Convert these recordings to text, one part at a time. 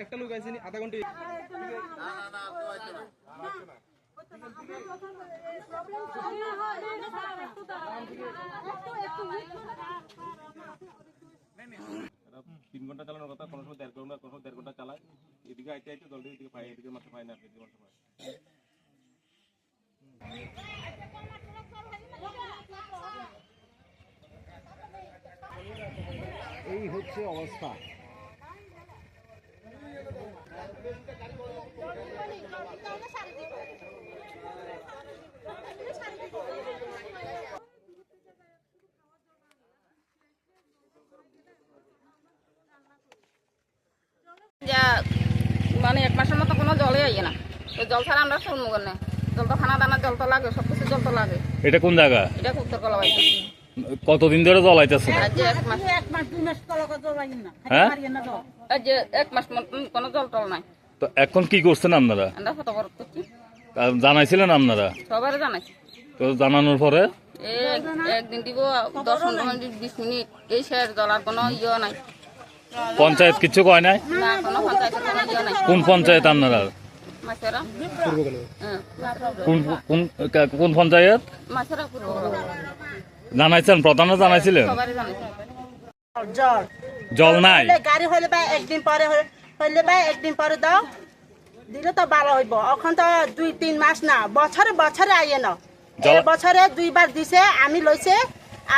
একটা লোক আছে আধা ঘন্টা তিন ঘন্টা চালানোর কথা, কোনো সময় 1.5 ঘন্টা, কোনো সময় 1.5 ঘন্টা চালায়। এদিকে আইতে আইতে জলদি এদিকে পাই, এদিকে মাত্র পাই না, এদিকে মাত্র পাই। এই হচ্ছে অবস্থা। মানে 1 মাসের মতো কোনো জলে আইয়ে না। তো জল ছাড়া আমরা শুনবো কেন? জল তো খানা দানা জল তো লাগে, সবকিছু জল তো লাগে। এটা কোন জায়গা? এটা উত্তর কলাবাই। কতদিন ধরে জল আইতেছে? আজ 1 মাস 2 মাস কলা জল আইন না। হ্যাঁ, আজ 1 মাস কোনো জল টল নাই। তো এখন কি করছেন আপনারা? আমরা ফটো বড় করছি। জানাইছিলেন আপনারা? সবারে জানাইছি। তো জানানোর পরে একদিন দিব 10-15 মিনিট 20 মিনিট এই শেষ জল আর কোনো ইয়ে নাই। পঞ্চায়েত কিছু কয় নাই? না কোনো পঞ্চায়েতের কোনো ইয়ে নাই। কোন পঞ্চায়েত আপনারা? মাছেরা কোন পঞ্চায়েত মাছেরা পূর্ব জানাইছেন? প্রধানরা জানাইছিলেন? সবারে জানাইছি। জল জল নাই? গাড়ি হইলে বা একদিন পরে হইলে বা একদিন পরে দাও দিলে তো ভালো হইব। এখন তো 2-3 মাস না, বছরে বছরে আইয়ে না। বছরে 2 বার দিছে, আমি লইছে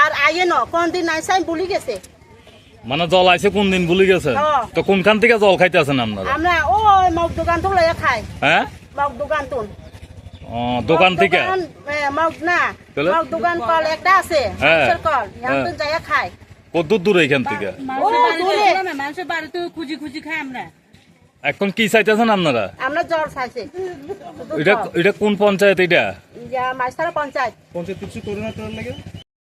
আর আইয়ে না। কোন দিন আইছে আমি ভুলি গেছে। মানে জল আইছে কোন দিন ভুলে গেছে? তো কোনখান থেকে জল খাইতেছেন আপনারা? আমরা ওই মগ দোকান তো লইয়া খাই। হ্যাঁ, মগ দোকান তো দোকান থেকে মগ না, মগ দোকান কল একটা আছে, হাঁসের কল, এখন যাইয়া খাই। কত দূর এখান থেকে? মানুষের বাড়িতে খুঁজি খুঁজি খাই আমরা। এখন কি চাইতেছেন আপনারা? আমরা জল চাইছি। এটা কোন পঞ্চায়েত? এটা মাইসারা পঞ্চায়েত। পঞ্চায়েত কিছু করে না লাগে।